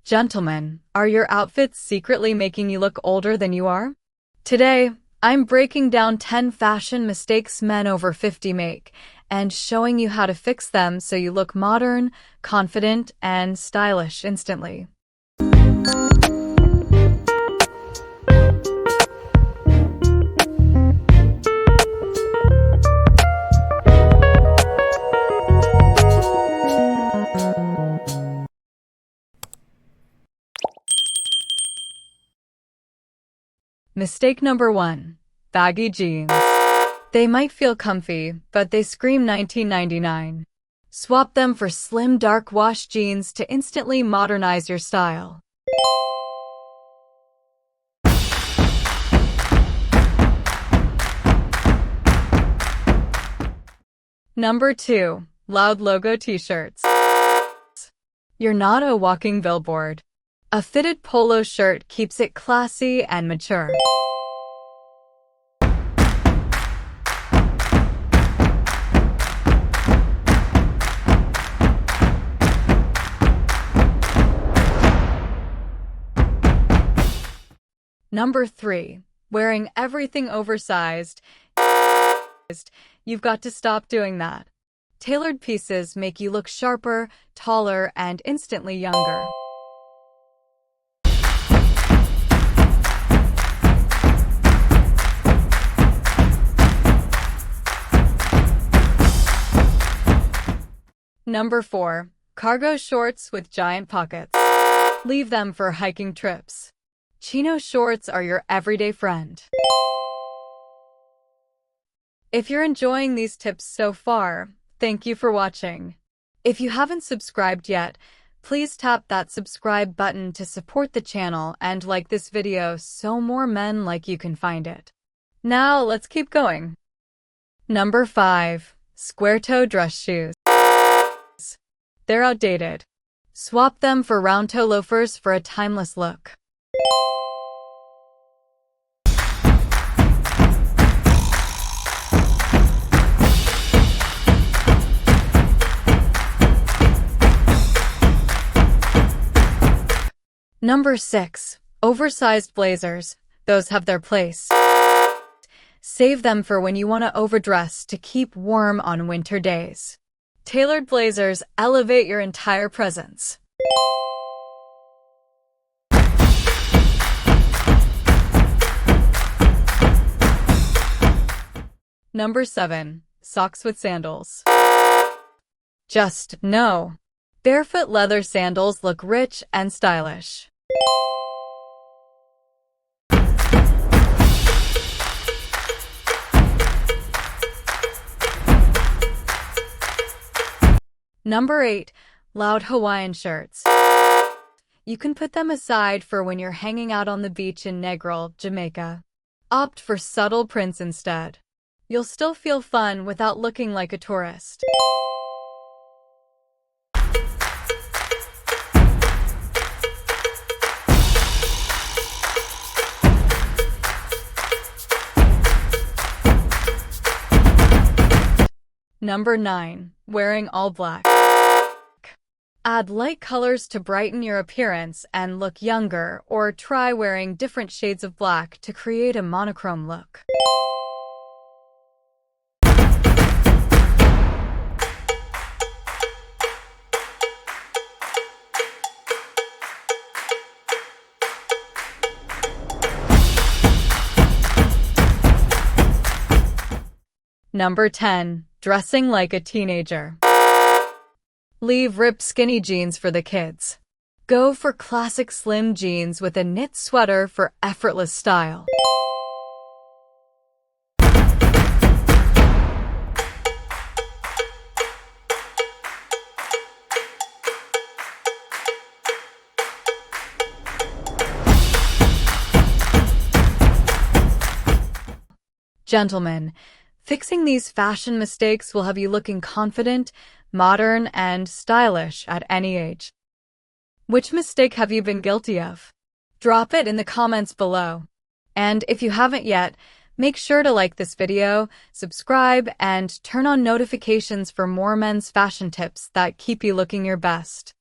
Gentlemen, are your outfits secretly making you look older than you are? Today, I'm breaking down 10 fashion mistakes men over 50 make and showing you how to fix them so you look modern, confident, and stylish instantly. Mistake number 1. Baggy jeans. They might feel comfy, but they scream 1999. Swap them for slim dark wash jeans to instantly modernize your style. Number 2. Loud logo t-shirts. You're not a walking billboard. A fitted polo shirt keeps it classy and mature. Number 3. Wearing everything oversized. You've got to stop doing that. Tailored pieces make you look sharper, taller, and instantly younger. Number 4. Cargo shorts with giant pockets. Leave them for hiking trips. Chino shorts are your everyday friend. If you're enjoying these tips so far, thank you for watching. If you haven't subscribed yet, please tap that subscribe button to support the channel and like this video so more men like you can find it. Now let's keep going. Number 5. Square-toe dress shoes. They're outdated. Swap them for round-toe loafers for a timeless look. Number 6. Oversized blazers. Those have their place. Save them for when you want to overdress to keep warm on winter days. Tailored blazers elevate your entire presence. Number 7. Socks with sandals. Just no. Barefoot leather sandals look rich and stylish. Number 8. Loud Hawaiian shirts. You can put them aside for when you're hanging out on the beach in Negril, Jamaica. Opt for subtle prints instead. You'll still feel fun without looking like a tourist. Number 9. Wearing all black. Add light colors to brighten your appearance and look younger, or try wearing different shades of black to create a monochrome look. Number 10. Dressing like a teenager. Leave ripped skinny jeans for the kids. Go for classic slim jeans with a knit sweater for effortless style. Gentlemen, fixing these fashion mistakes will have you looking confident, modern, and stylish at any age. Which mistake have you been guilty of? Drop it in the comments below. And if you haven't yet, make sure to like this video, subscribe, and turn on notifications for more men's fashion tips that keep you looking your best.